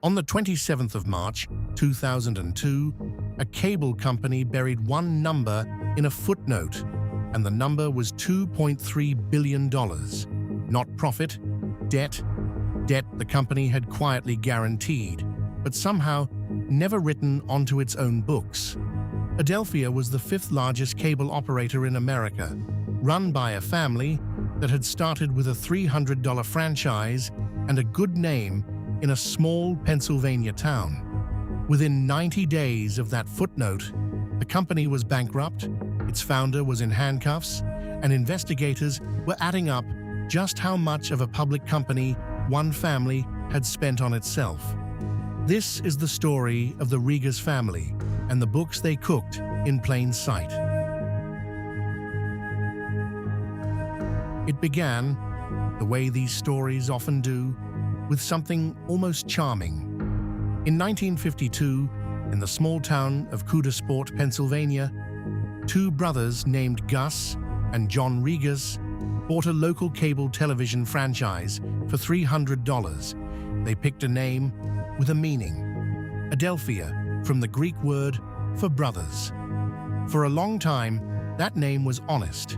On the 27th of March, 2002, a cable company buried one number in a footnote, and the number was $2.3 billion. Not profit, debt. Debt the company had quietly guaranteed, but somehow never written onto its own books. Adelphia was the fifth largest cable operator in America, run by a family that had started with a $300 franchise and a good name in a small Pennsylvania town. Within 90 days of that footnote, the company was bankrupt, its founder was in handcuffs, and investigators were adding up just how much of a public company one family had spent on itself. This is the story of the Rigas family and the books they cooked in plain sight. It began, the way these stories often do, with something almost charming. In 1952, in the small town of Coudersport, Pennsylvania, two brothers named Gus and John Rigas bought a local cable television franchise for $300. They picked a name with a meaning, Adelphia, from the Greek word for brothers. For a long time, that name was honest.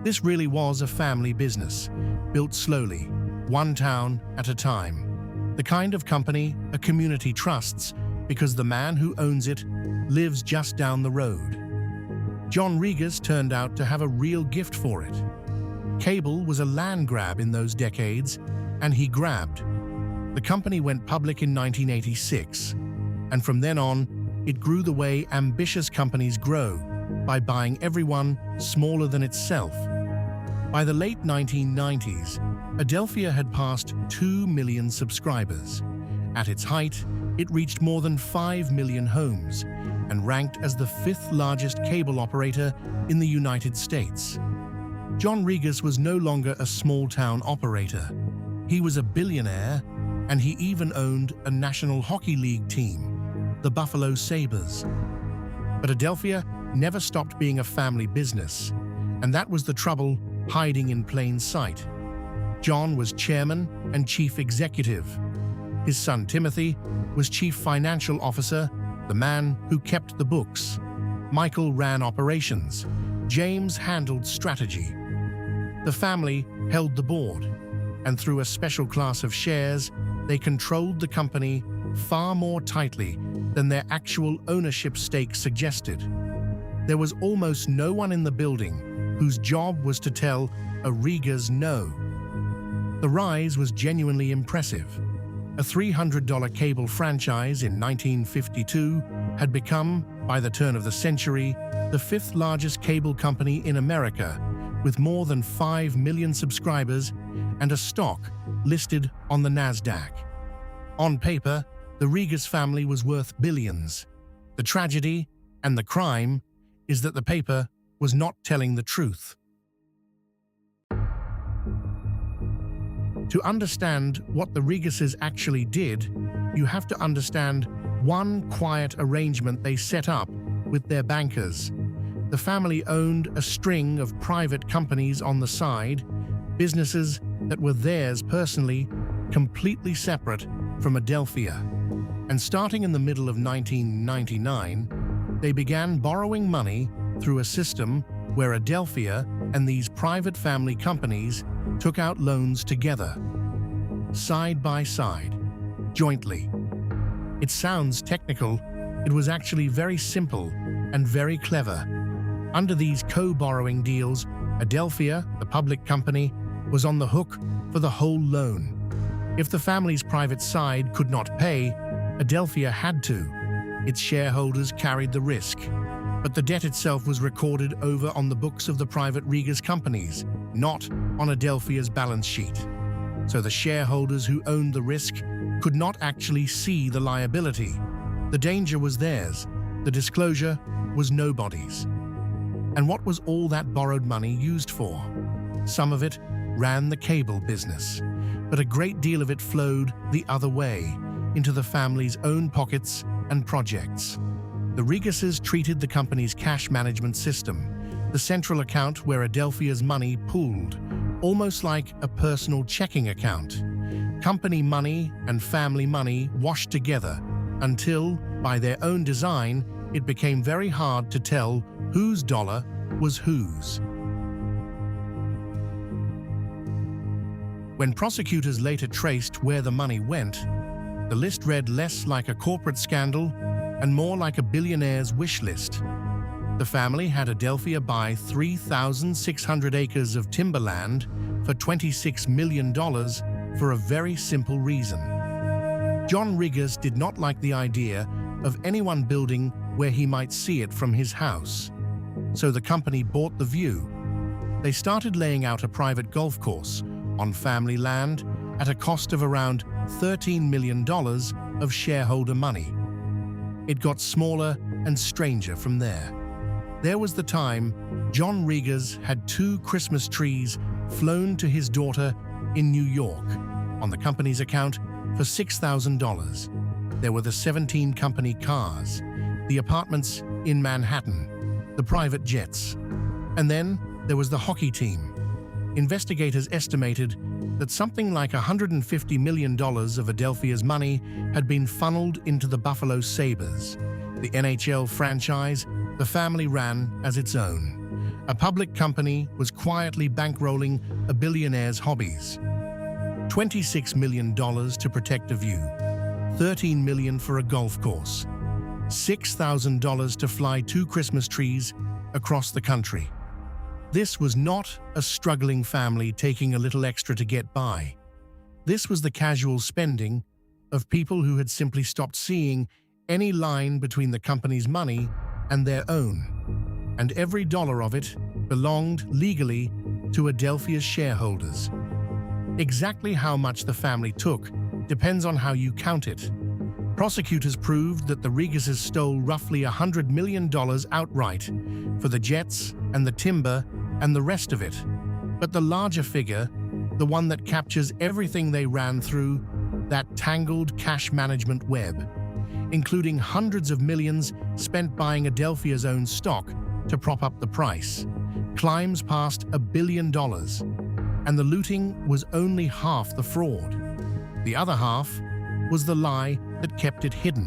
This really was a family business, built slowly, one town at a time. The kind of company a community trusts because the man who owns it lives just down the road. John Rigas turned out to have a real gift for it. Cable was a land grab in those decades, and he grabbed. The company went public in 1986, and from then on, it grew the way ambitious companies grow, by buying everyone smaller than itself. By the late 1990s, Adelphia had passed 2 million subscribers. At its height, it reached more than 5 million homes and ranked as the fifth largest cable operator in the United States. John Rigas was no longer a small-town operator. He was a billionaire, and he even owned a National Hockey League team, the Buffalo Sabres. But Adelphia never stopped being a family business, and that was the trouble hiding in plain sight. John was chairman and chief executive. His son Timothy was chief financial officer, the man who kept the books. Michael ran operations. James handled strategy. The family held the board, and through a special class of shares, they controlled the company far more tightly than their actual ownership stake suggested. There was almost no one in the building whose job was to tell a Rigas no. The rise was genuinely impressive. A $300 cable franchise in 1952 had become, by the turn of the century, the fifth largest cable company in America, with more than 5 million subscribers and a stock listed on the NASDAQ. On paper, the Rigas family was worth billions. The tragedy and the crime is that the paper was not telling the truth. To understand what the Rigases actually did, you have to understand one quiet arrangement they set up with their bankers. The family owned a string of private companies on the side, businesses that were theirs personally, completely separate from Adelphia. And starting in the middle of 1999, they began borrowing money through a system where Adelphia and these private family companies took out loans together, side by side, jointly. It sounds technical. It was actually very simple and very clever. Under these co-borrowing deals, Adelphia, the public company, was on the hook for the whole loan. If the family's private side could not pay, Adelphia had to. Its shareholders carried the risk. But the debt itself was recorded over on the books of the private Rigas companies, not on Adelphia's balance sheet. So the shareholders who owned the risk could not actually see the liability. The danger was theirs. The disclosure was nobody's. And what was all that borrowed money used for? Some of it ran the cable business, but a great deal of it flowed the other way, into the family's own pockets and projects. The Rigases treated the company's cash management system, the central account where Adelphia's money pooled, almost like a personal checking account. Company money and family money washed together until, by their own design, it became very hard to tell whose dollar was whose. When prosecutors later traced where the money went, the list read less like a corporate scandal and more like a billionaire's wish list. The family had Adelphia buy 3,600 acres of timberland for $26 million for a very simple reason. John Riggers did not like the idea of anyone building where he might see it from his house. So the company bought the view. They started laying out a private golf course on family land at a cost of around $13 million of shareholder money. It got smaller and stranger from there. There was the time John Riggers had 2 Christmas trees flown to his daughter in New York on the company's account for $6,000. There were the 17 company cars, the apartments in Manhattan, the private jets. And then there was the hockey team. Investigators estimated that something like $150 million of Adelphia's money had been funneled into the Buffalo Sabres, the NHL franchise the family ran as its own. A public company was quietly bankrolling a billionaire's hobbies. $26 million to protect a view, $13 million for a golf course, $6,000 to fly 2 Christmas trees across the country. This was not a struggling family taking a little extra to get by. This was the casual spending of people who had simply stopped seeing any line between the company's money and their own, and every dollar of it belonged legally to Adelphia's shareholders. Exactly how much the family took depends on how you count it. Prosecutors proved that the Riggerses stole roughly $100 million outright for the jets and the timber and the rest of it. But the larger figure, the one that captures everything they ran through, that tangled cash management web, including hundreds of millions spent buying Adelphia's own stock to prop up the price, climbs past $1 billion. And the looting was only half the fraud. The other half was the lie that kept it hidden.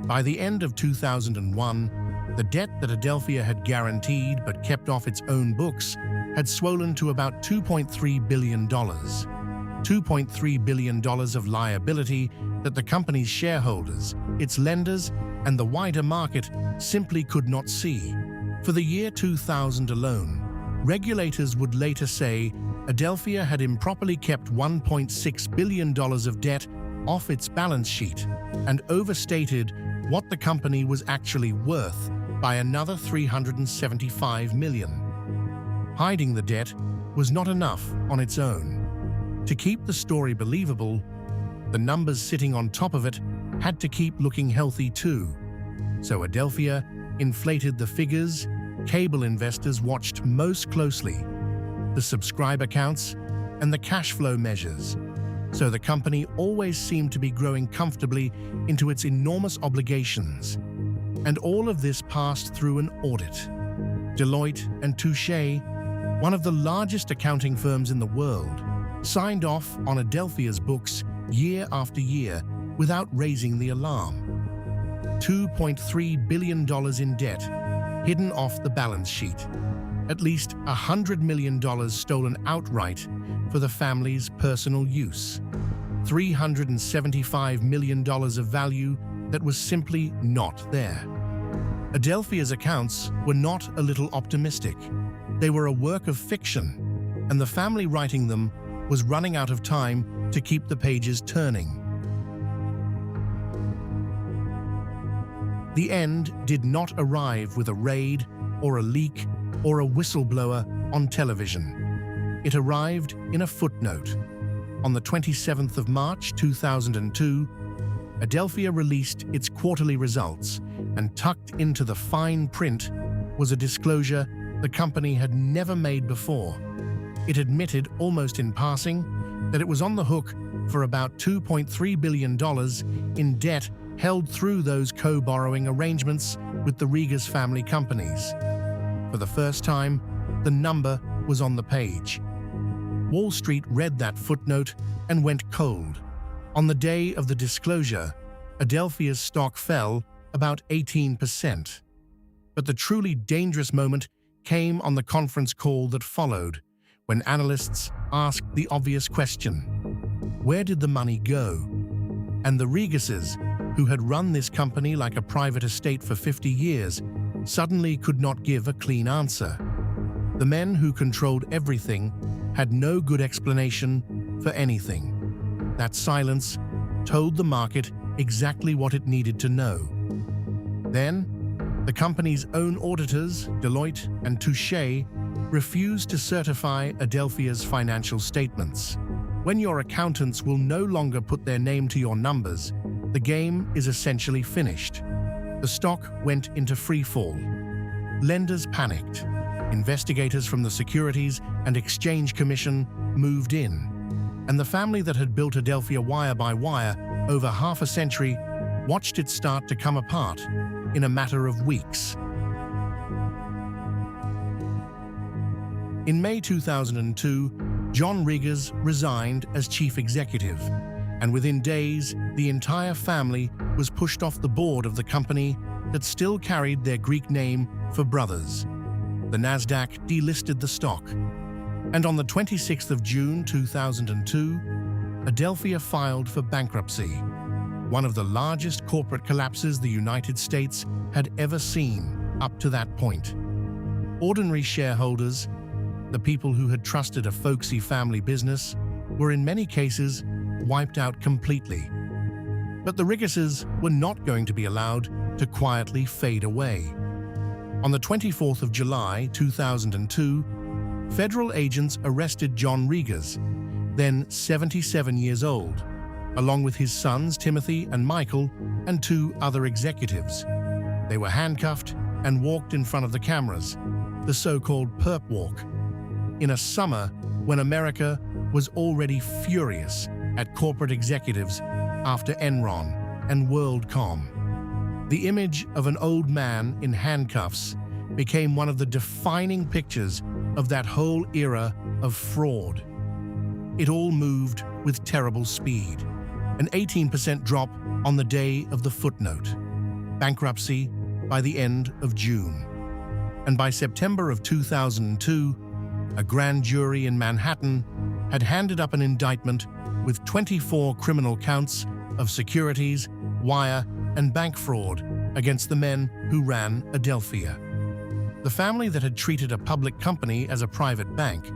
By the end of 2001, the debt that Adelphia had guaranteed but kept off its own books had swollen to about $2.3 billion. $2.3 billion of liability that the company's shareholders, its lenders, and the wider market simply could not see. For the year 2000 alone, regulators would later say Adelphia had improperly kept $1.6 billion of debt off its balance sheet and overstated what the company was actually worth by another $375 million. Hiding the debt was not enough on its own. To keep the story believable, the numbers sitting on top of it had to keep looking healthy too. So Adelphia inflated the figures cable investors watched most closely, the subscriber counts and the cash flow measures. So the company always seemed to be growing comfortably into its enormous obligations. And all of this passed through an audit. Deloitte and Touche, one of the largest accounting firms in the world, signed off on Adelphia's books year after year without raising the alarm. $2.3 billion in debt, hidden off the balance sheet. At least $100 million stolen outright for the family's personal use. $375 million of value that was simply not there. Adelphia's accounts were not a little optimistic. They were a work of fiction, and the family writing them was running out of time to keep the pages turning. The end did not arrive with a raid or a leak or a whistleblower on television. It arrived in a footnote. On the 27th of March 2002, Adelphia released its quarterly results, and tucked into the fine print was a disclosure the company had never made before. It admitted, almost in passing, that it was on the hook for about $2.3 billion in debt held through those co-borrowing arrangements with the Riggers family companies. For the first time, the number was on the page. Wall Street read that footnote and went cold. On the day of the disclosure, Adelphia's stock fell about 18%. But the truly dangerous moment came on the conference call that followed, when analysts asked the obvious question: where did the money go? And the Reguses, who had run this company like a private estate for 50 years, suddenly could not give a clean answer. The men who controlled everything had no good explanation for anything. That silence told the market exactly what it needed to know. Then, the company's own auditors, Deloitte and Touche, refused to certify Adelphia's financial statements. When your accountants will no longer put their name to your numbers, the game is essentially finished. The stock went into free fall. Lenders panicked. Investigators from the Securities and Exchange Commission moved in. And the family that had built Adelphia wire by wire over half a century watched it start to come apart in a matter of weeks. In May 2002, John Regus resigned as chief executive, and within days, the entire family was pushed off the board of the company that still carried their Greek name for brothers. The Nasdaq delisted the stock, and on the 26th of June 2002, Adelphia filed for bankruptcy, one of the largest corporate collapses the United States had ever seen up to that point. Ordinary shareholders, the people who had trusted a folksy family business, were in many cases wiped out completely. But the Reguses were not going to be allowed to quietly fade away. On the 24th of July 2002, federal agents arrested John Regus, then 77 years old, along with his sons Timothy and Michael and 2 other executives. They were handcuffed and walked in front of the cameras, the so-called perp walk, in a summer when America was already furious at corporate executives after Enron and WorldCom. The image of an old man in handcuffs became one of the defining pictures of that whole era of fraud. It all moved with terrible speed. An 18% drop on the day of the footnote. Bankruptcy by the end of June. And by September of 2002, a grand jury in Manhattan had handed up an indictment with 24 criminal counts of securities, wire, and bank fraud against the men who ran Adelphia. The family that had treated a public company as a private bank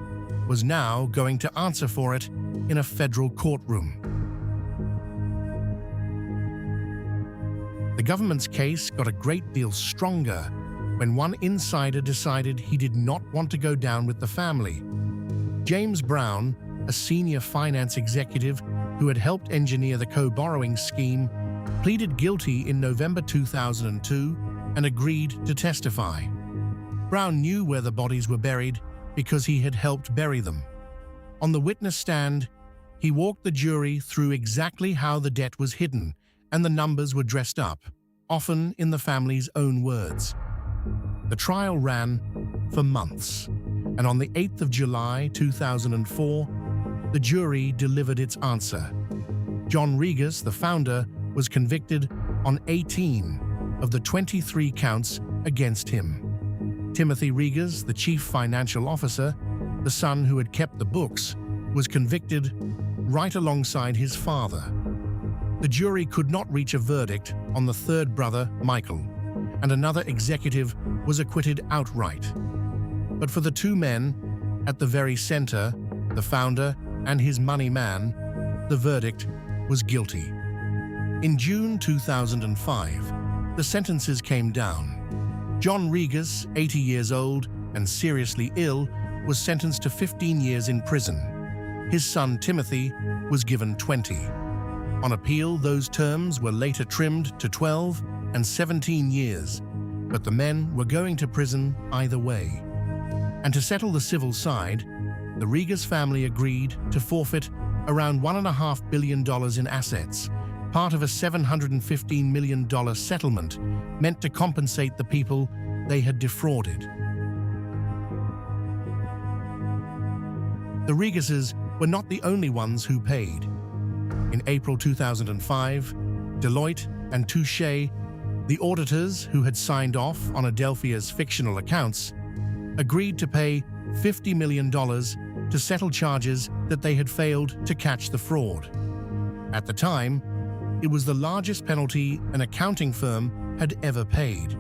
was now going to answer for it in a federal courtroom. The government's case got a great deal stronger when one insider decided he did not want to go down with the family. James Brown, a senior finance executive who had helped engineer the co-borrowing scheme, pleaded guilty in November 2002 and agreed to testify. Brown knew where the bodies were buried because he had helped bury them. On the witness stand, he walked the jury through exactly how the debt was hidden and the numbers were dressed up, often in the family's own words. The trial ran for months, and on the 8th of July 2004, the jury delivered its answer. John Regus, the founder, was convicted on 18 of the 23 counts against him. Timothy Regus, the chief financial officer, the son who had kept the books, was convicted right alongside his father. The jury could not reach a verdict on the third brother, Michael, and another executive was acquitted outright. But for the 2 men at the very center, the founder and his money man, the verdict was guilty. In June 2005, the sentences came down. John Regus, 80 years old and seriously ill, was sentenced to 15 years in prison. His son Timothy was given 20. On appeal, those terms were later trimmed to 12 and 17 years, but the men were going to prison either way. And to settle the civil side, the Regus family agreed to forfeit around $1.5 billion in assets, part of a $715 million settlement meant to compensate the people they had defrauded. The Reguses were not the only ones who paid. In April 2005, Deloitte and Touche, the auditors who had signed off on Adelphia's fictional accounts, agreed to pay $50 million to settle charges that they had failed to catch the fraud. At the time, it was the largest penalty an accounting firm had ever paid.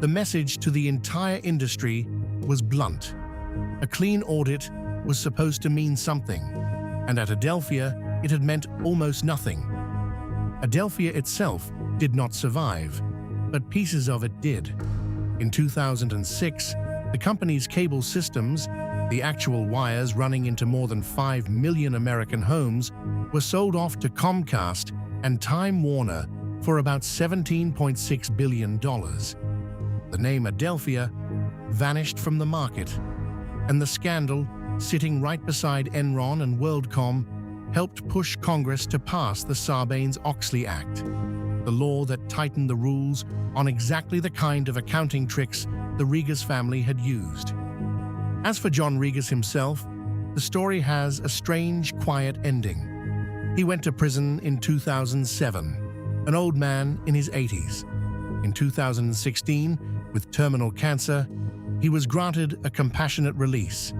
The message to the entire industry was blunt. A clean audit was supposed to mean something, and at Adelphia, it had meant almost nothing. Adelphia itself did not survive, but pieces of it did. In 2006, the company's cable systems, the actual wires running into more than 5 million American homes, were sold off to Comcast and Time Warner for about $17.6 billion. The name Adelphia vanished from the market, and the scandal, sitting right beside Enron and WorldCom, helped push Congress to pass the Sarbanes-Oxley Act, the law that tightened the rules on exactly the kind of accounting tricks the Regus family had used. As for John Regus himself, the story has a strange, quiet ending. He went to prison in 2007, an old man in his 80s. In 2016, with terminal cancer, he was granted a compassionate release.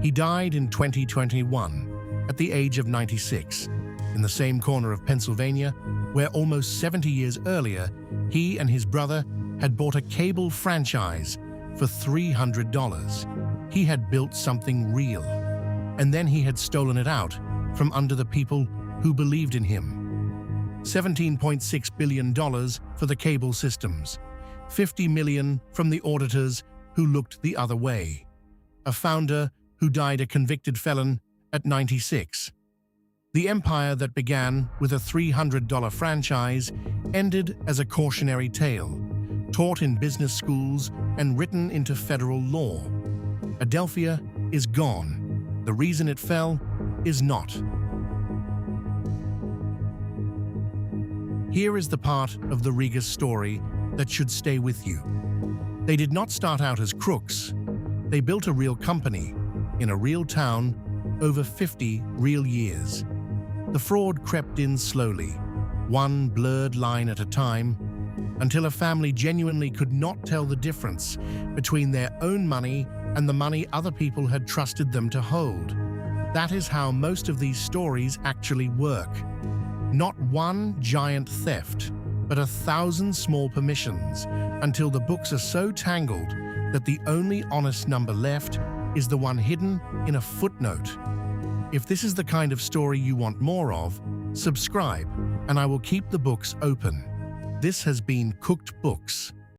He died in 2021, at the age of 96, in the same corner of Pennsylvania where almost 70 years earlier, he and his brother had bought a cable franchise for $300. He had built something real, and then he had stolen it out from under the people who believed in him. $17.6 billion for the cable systems, $50 million from the auditors who looked the other way. A founder who died a convicted felon at 96. The empire that began with a $300 franchise ended as a cautionary tale, taught in business schools and written into federal law. Adelphia is gone. The reason it fell is not. Here is the part of the Regus story that should stay with you. They did not start out as crooks. They built a real company, in a real town, over 50 real years. The fraud crept in slowly, one blurred line at a time, until a family genuinely could not tell the difference between their own money and the money other people had trusted them to hold. That is how most of these stories actually work. Not one giant theft, but 1,000 small permissions, until the books are so tangled that the only honest number left is the one hidden in a footnote. If this is the kind of story you want more of, subscribe, and I will keep the books open. This has been Cooked Books.